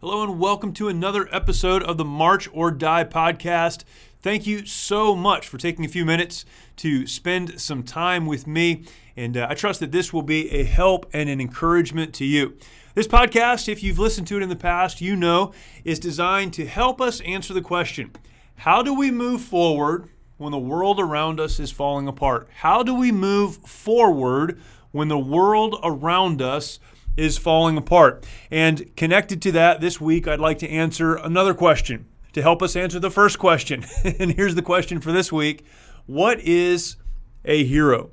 Hello and welcome to another episode of the March or Die podcast. Thank you so much for taking a few minutes to spend some time with me, and I trust that this will be a help and an encouragement to you. This podcast, if you've listened to it in the past, you know, is designed to help us answer the question, how do we move forward when the world around us is falling apart? How do we move forward when the world around us is falling apart? And connected to that, this week I'd like to answer another question to help us answer the first question. And here's the question for this week. What is a hero?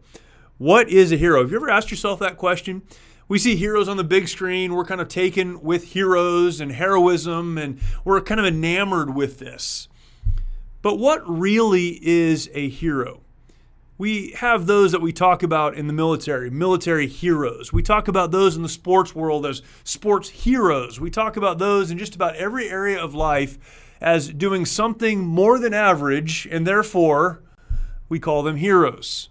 What is a hero? Have you ever asked yourself that question? We see heroes on the big screen. We're kind of taken with heroes and heroism, and we're kind of enamored with this. But what really is a hero? We have those that we talk about in the military heroes. We talk about those in the sports world as sports heroes. We talk about those in just about every area of life as doing something more than average, and therefore we call them heroes.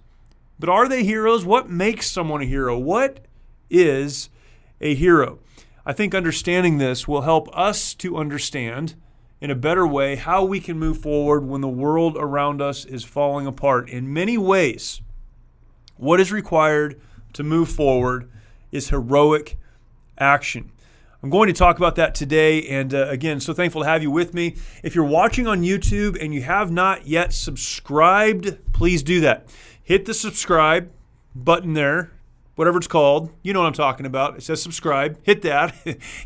But are they heroes? What makes someone a hero? What is a hero? I think understanding this will help us to understand in a better way how we can move forward when the world around us is falling apart. In many ways, what is required to move forward is heroic action. I'm going to talk about that today, and again, so thankful to have you with me. If you're watching on YouTube and you have not yet subscribed, please do that. Hit the subscribe button there, whatever it's called. You know what I'm talking about. It says subscribe. Hit that.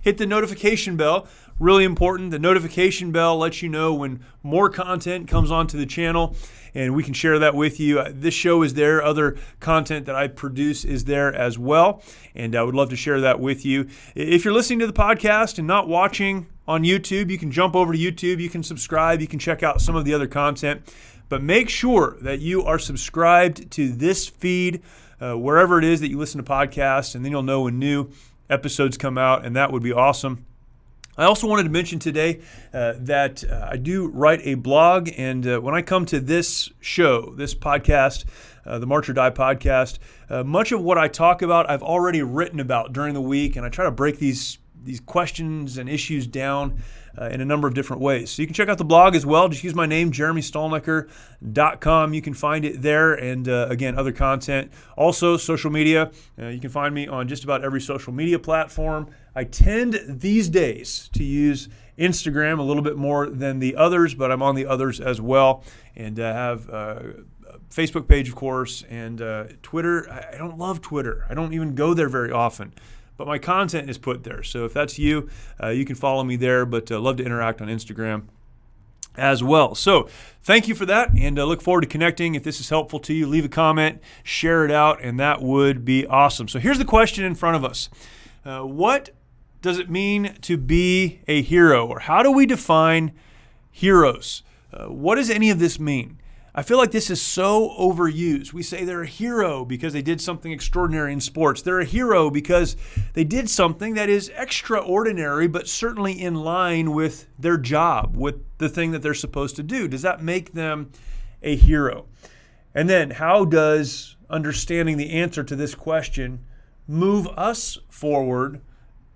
Hit the notification bell. Really important. The notification bell lets you know when more content comes onto the channel, and we can share that with you. This show is there. Other content that I produce is there as well, and I would love to share that with you. If you're listening to the podcast and not watching on YouTube, you can jump over to YouTube. You can subscribe. You can check out some of the other content, but make sure that you are subscribed to this feed wherever it is that you listen to podcasts, and then you'll know when new episodes come out, and that would be awesome. I also wanted to mention today that I do write a blog, and when I come to this show, this podcast, the March or Die podcast, much of what I talk about I've already written about during the week, and I try to break these questions and issues down in a number of different ways. So you can check out the blog as well. Just use my name, jeremystolniker.com. You can find it there, and again, other content. Also, social media. You can find me on just about every social media platform. I tend these days to use Instagram a little bit more than the others, but I'm on the others as well, and have a Facebook page, of course, and Twitter. I don't love Twitter. I don't even go there very often, but my content is put there. So if that's you, you can follow me there, but love to interact on Instagram as well. So thank you for that, and look forward to connecting. If this is helpful to you, leave a comment, share it out, and that would be awesome. So here's the question in front of us. What does it mean to be a hero, or how do we define heroes? What does any of this mean? I feel like this is so overused. We say they're a hero because they did something extraordinary in sports. They're a hero because they did something that is extraordinary, but certainly in line with their job, with the thing that they're supposed to do. Does that make them a hero? And then how does understanding the answer to this question move us forward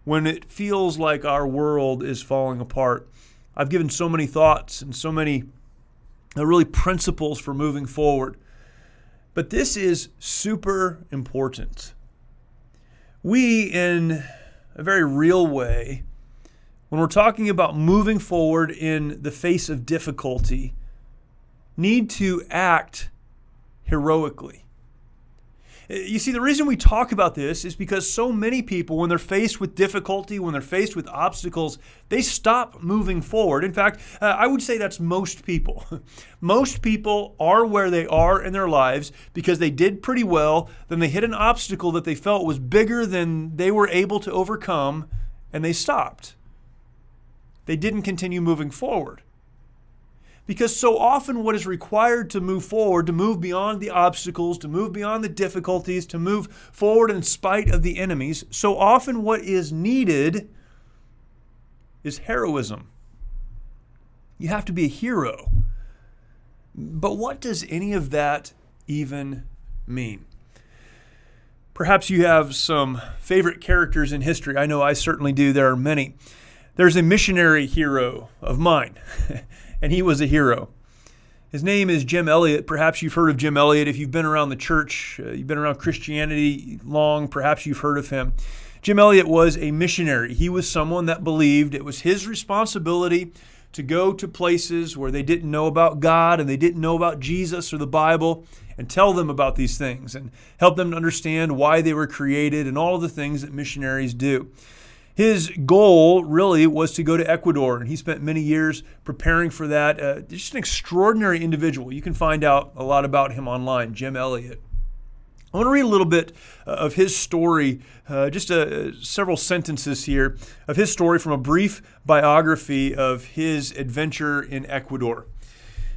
when it feels like our world is falling apart? I've given so many thoughts and so many really principles for moving forward, but this is super important. We, in a very real way, when we're talking about moving forward in the face of difficulty, need to act heroically. You see, the reason we talk about this is because so many people, when they're faced with difficulty, when they're faced with obstacles, they stop moving forward. In fact, I would say that's most people. Most people are where they are in their lives because they did pretty well, then they hit an obstacle that they felt was bigger than they were able to overcome, and they stopped. They didn't continue moving forward. Because so often what is required to move forward, to move beyond the obstacles, to move beyond the difficulties, to move forward in spite of the enemies, so often what is needed is heroism. You have to be a hero. But what does any of that even mean? Perhaps you have some favorite characters in history. I know I certainly do. There are many. There's a missionary hero of mine, and he was a hero. His name is Jim Elliot. Perhaps you've heard of Jim Elliot. If you've been around the church, you've been around Christianity long, perhaps you've heard of him. Jim Elliot was a missionary. He was someone that believed it was his responsibility to go to places where they didn't know about God and they didn't know about Jesus or the Bible and tell them about these things and help them to understand why they were created and all of the things that missionaries do. His goal really was to go to Ecuador, and he spent many years preparing for that. Just an extraordinary individual. You can find out a lot about him online, Jim Elliot. I want to read a little bit of his story, several sentences here of his story from a brief biography of his adventure in Ecuador.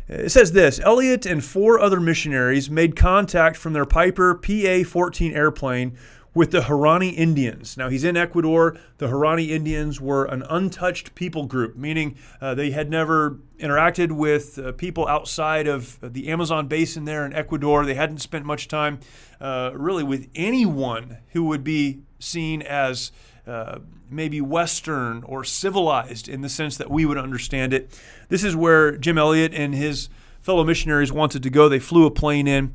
It says this: Elliot and 4 other missionaries made contact from their Piper PA-14 airplane with the Huaorani Indians. Now, he's in Ecuador. The Huaorani Indians were an untouched people group, meaning they had never interacted with people outside of the Amazon basin there in Ecuador. They hadn't spent much time really with anyone who would be seen as maybe Western or civilized in the sense that we would understand it. This is where Jim Elliot and his fellow missionaries wanted to go. They flew a plane in.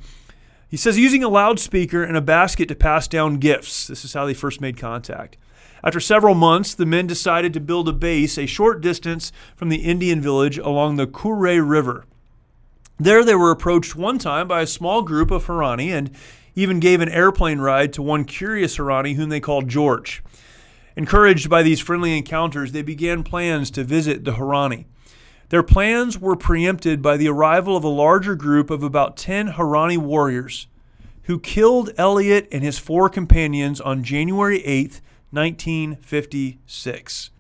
He says, using a loudspeaker and a basket to pass down gifts. This is how they first made contact. After several months, the men decided to build a base a short distance from the Indian village along the Curaray River. There they were approached one time by a small group of Huaorani and even gave an airplane ride to one curious Huaorani whom they called George. Encouraged by these friendly encounters, they began plans to visit the Huaorani. Their plans were preempted by the arrival of a larger group of about 10 Huaorani warriors who killed Elliot and his 4 companions on January 8th, 1956.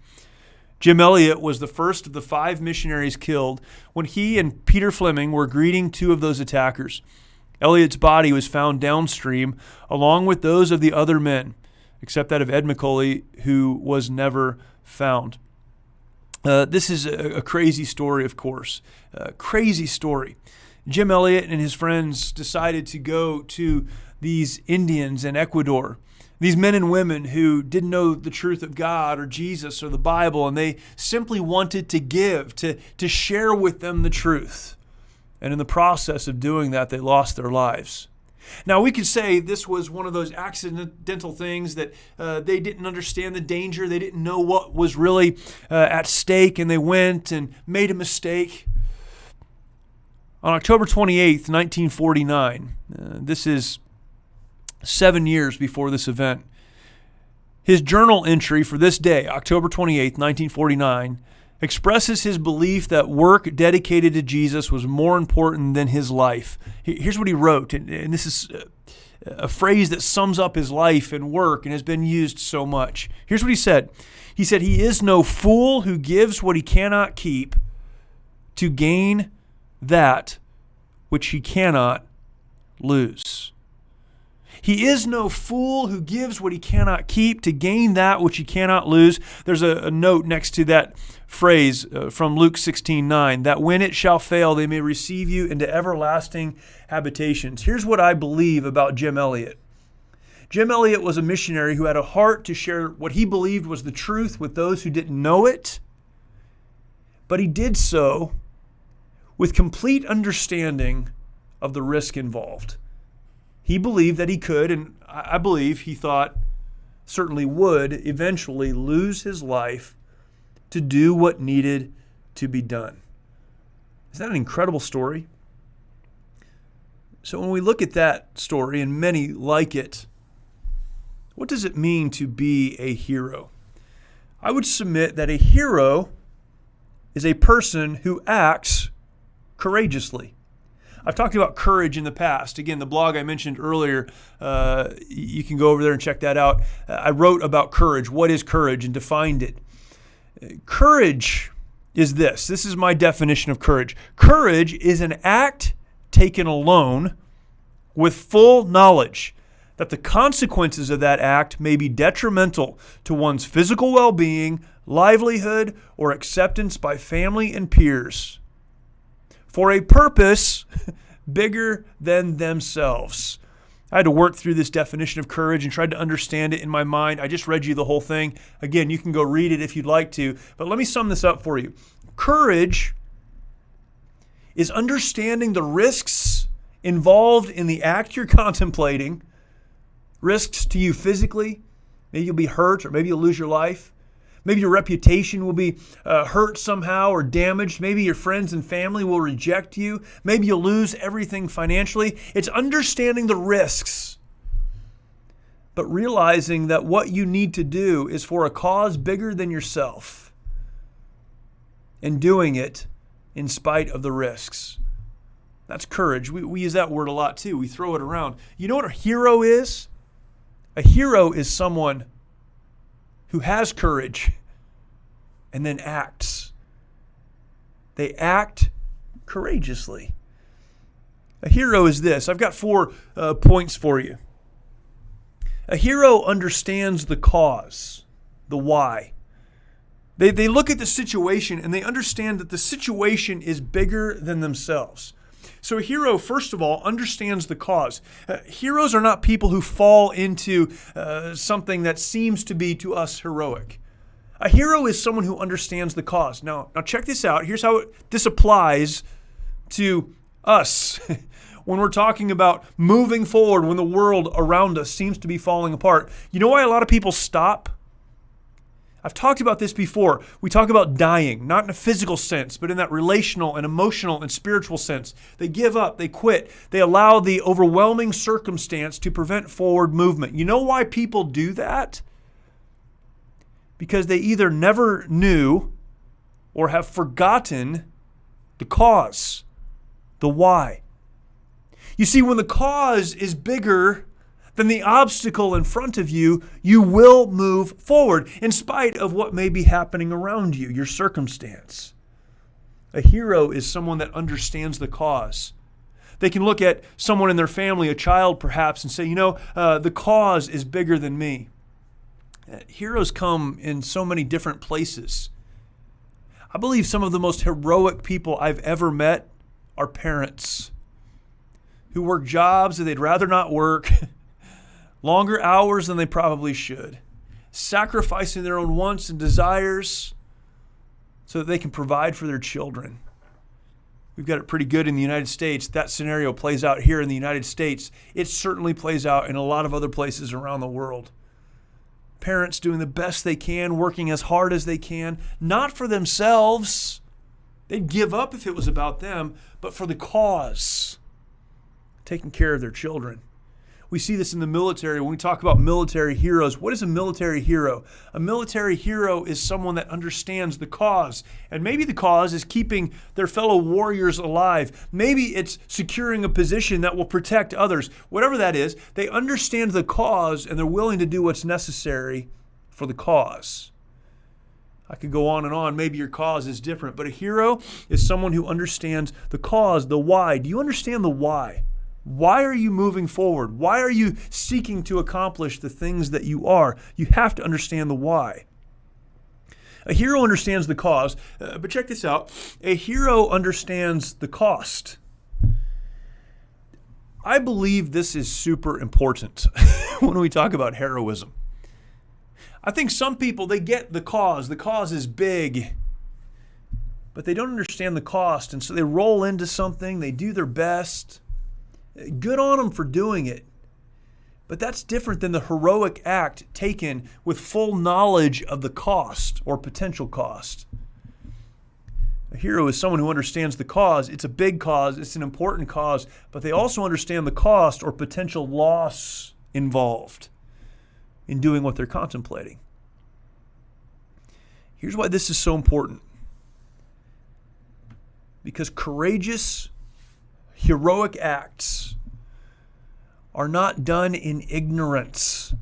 Jim Elliot was the first of the 5 missionaries killed when he and Peter Fleming were greeting 2 of those attackers. Elliot's body was found downstream along with those of the other men, except that of Ed McCauley, who was never found. This is a crazy story, of course. Crazy story. Jim Elliot and his friends decided to go to these Indians in Ecuador, these men and women who didn't know the truth of God or Jesus or the Bible, and they simply wanted to give, to share with them the truth. And in the process of doing that, they lost their lives. Now, we could say this was one of those accidental things that they didn't understand the danger. They didn't know what was really at stake, and they went and made a mistake. On October 28th, 1949, this is 7 years before this event, his journal entry for this day, October 28th, 1949, expresses his belief that work dedicated to Jesus was more important than his life. Here's what he wrote, and this is a phrase that sums up his life and work and has been used so much. Here's what he said. He said, "He is no fool who gives what he cannot keep to gain that which he cannot lose." He is no fool who gives what he cannot keep to gain that which he cannot lose. There's a note next to that phrase from Luke 16:9, that when it shall fail, they may receive you into everlasting habitations. Here's what I believe about Jim Elliot. Jim Elliot was a missionary who had a heart to share what he believed was the truth with those who didn't know it, but he did so with complete understanding of the risk involved. He believed that he could, and I believe he thought certainly would, eventually lose his life to do what needed to be done. Isn't that an incredible story? So when we look at that story, and many like it, what does it mean to be a hero? I would submit that a hero is a person who acts courageously. I've talked about courage in the past. Again, the blog I mentioned earlier, you can go over there and check that out. I wrote about courage. What is courage? And defined it. Courage is this. This is my definition of courage. Courage is an act taken alone with full knowledge that the consequences of that act may be detrimental to one's physical well-being, livelihood, or acceptance by family and peers, for a purpose bigger than themselves. I had to work through this definition of courage and tried to understand it in my mind. I just read you the whole thing. Again, you can go read it if you'd like to, but let me sum this up for you. Courage is understanding the risks involved in the act you're contemplating, risks to you physically. Maybe you'll be hurt, or maybe you'll lose your life. Maybe your reputation will be hurt somehow or damaged. Maybe your friends and family will reject you. Maybe you'll lose everything financially. It's understanding the risks, but realizing that what you need to do is for a cause bigger than yourself, and doing it in spite of the risks. That's courage. We use that word a lot too. We throw it around. You know what a hero is? A hero is someone who has courage and then acts. They act courageously. A hero is this. I've got 4 points for you. A hero understands the cause, the why. They look at the situation and they understand that the situation is bigger than themselves. So a hero, first of all, understands the cause. Heroes are not people who fall into something that seems to be to us heroic. A hero is someone who understands the cause. Now check this out. Here's how this applies to us when we're talking about moving forward when the world around us seems to be falling apart. You know why a lot of people stop? I've talked about this before. We talk about dying, not in a physical sense, but in that relational and emotional and spiritual sense. They give up, they quit, they allow the overwhelming circumstance to prevent forward movement. You know why people do that? Because they either never knew or have forgotten the cause, the why. You see, when the cause is bigger than the obstacle in front of you, you will move forward in spite of what may be happening around you, your circumstance. A hero is someone that understands the cause. They can look at someone in their family, a child perhaps, and say, the cause is bigger than me. Heroes come in so many different places. I believe some of the most heroic people I've ever met are parents who work jobs that they'd rather not work, longer hours than they probably should, sacrificing their own wants and desires so that they can provide for their children. We've got it pretty good in the United States. That scenario plays out here in the United States. It certainly plays out in a lot of other places around the world. Parents doing the best they can, working as hard as they can, not for themselves. They'd give up if it was about them, but for the cause, taking care of their children. We see this in the military. When we talk about military heroes, what is a military hero? A military hero is someone that understands the cause. And maybe the cause is keeping their fellow warriors alive. Maybe it's securing a position that will protect others. Whatever that is, they understand the cause and they're willing to do what's necessary for the cause. I could go on and on. Maybe your cause is different, but a hero is someone who understands the cause, the why. Do you understand the why? Why are you moving forward? Why are you seeking to accomplish the things that you are? You have to understand the why. A hero understands the cause, but check this out. A hero understands the cost. I believe this is super important when we talk about heroism. I think some people, they get the cause. The cause is big, but they don't understand the cost, and so they roll into something, they do their best. Good on them for doing it. But that's different than the heroic act taken with full knowledge of the cost or potential cost. A hero is someone who understands the cause. It's a big cause. It's an important cause. But they also understand the cost or potential loss involved in doing what they're contemplating. Here's why this is so important. Because courageous, heroic acts are not done in ignorance.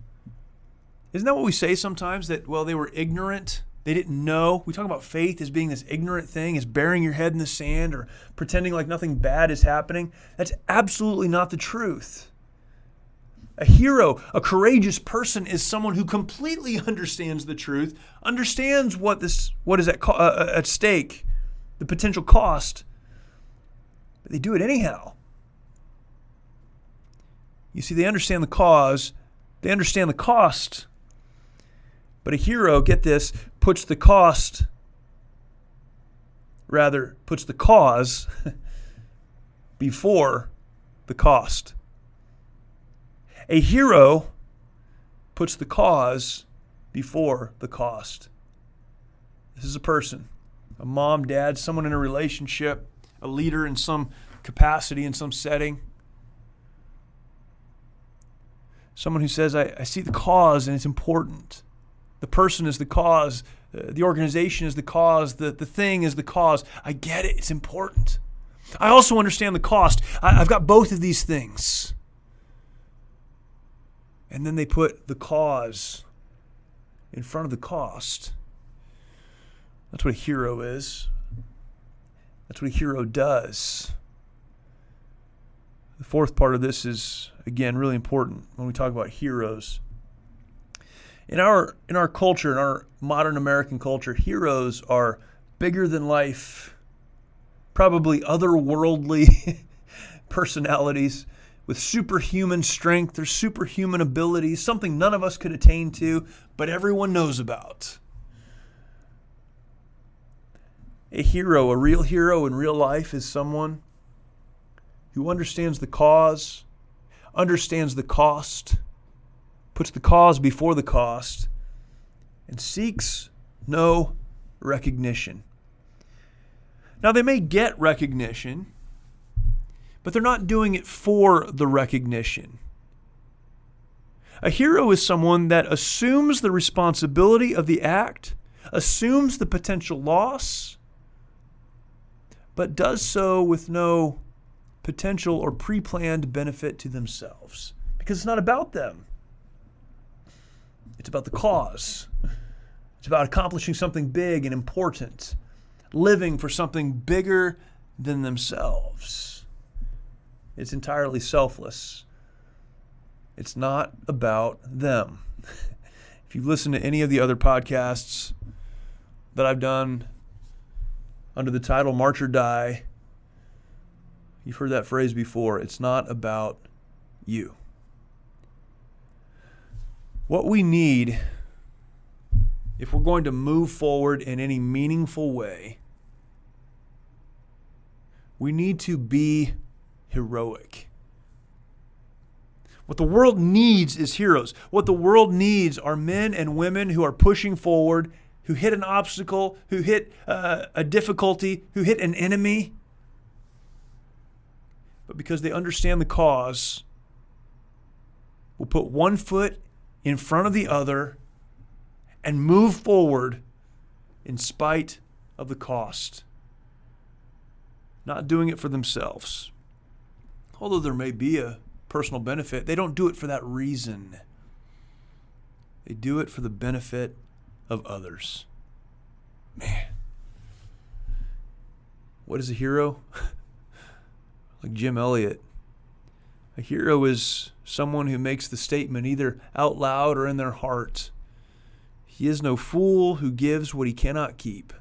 Isn't that what we say sometimes? That, they were ignorant. They didn't know. We talk about faith as being this ignorant thing, as burying your head in the sand or pretending like nothing bad is happening. That's absolutely not the truth. A hero, a courageous person is someone who completely understands the truth, understands what is at stake, the potential cost, but they do it anyhow. You see, they understand the cause, they understand the cost. But a hero, get this, puts the cause before the cost. A hero puts the cause before the cost. This is a person, a mom, dad, someone in a relationship, a leader in some capacity, in some setting. Someone who says, I see the cause and it's important. The person is the cause. The organization is the cause. The thing is the cause. I get it. It's important. I also understand the cost. I've got both of these things. And then they put the cause in front of the cost. That's what a hero is. That's what a hero does. The fourth part of this is, again, really important when we talk about heroes. In our culture, in our modern American culture, heroes are bigger than life, probably otherworldly personalities with superhuman strength or superhuman abilities, something none of us could attain to, but everyone knows about. A hero, a real hero in real life, is someone who understands the cause, understands the cost, puts the cause before the cost, and seeks no recognition. Now, they may get recognition, but they're not doing it for the recognition. A hero is someone that assumes the responsibility of the act, assumes the potential loss, but does so with no potential or pre-planned benefit to themselves, because it's not about them. It's about the cause. It's about accomplishing something big and important, living for something bigger than themselves. It's entirely selfless. It's not about them. If you've listened to any of the other podcasts that I've done under the title March or Die, you've heard that phrase before. It's not about you. What we need, if we're going to move forward in any meaningful way, we need to be heroic. What the world needs is heroes. What the world needs are men and women who are pushing forward, who hit an obstacle, who hit a difficulty, who hit an enemy, but because they understand the cause, will put one foot in front of the other and move forward in spite of the cost. Not doing it for themselves. Although there may be a personal benefit, they don't do it for that reason. They do it for the benefit of others. Man. What is a hero? Like Jim Elliot. A hero is someone who makes the statement either out loud or in their heart. He is no fool who gives what he cannot keep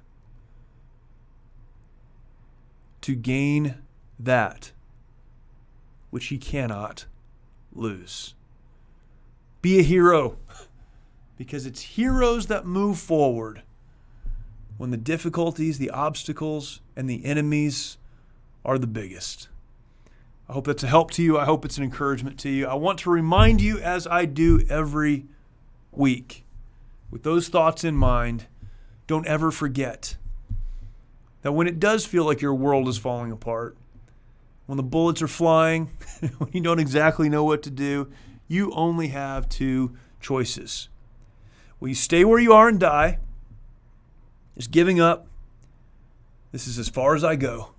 to gain that which he cannot lose. Be a hero, because it's heroes that move forward when the difficulties, the obstacles, and the enemies are the biggest. I hope that's a help to you. I hope it's an encouragement to you. I want to remind you, as I do every week, with those thoughts in mind, don't ever forget that when it does feel like your world is falling apart, when the bullets are flying, when you don't exactly know what to do, you only have two choices. Will you stay where you are and die, just giving up, this is as far as I go?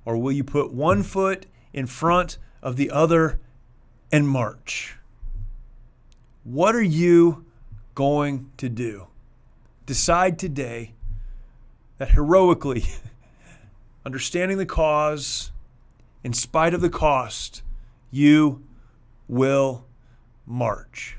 Or will you put one foot in front of the other and march? What are you going to do? Decide today that heroically, understanding the cause, in spite of the cost, you will march.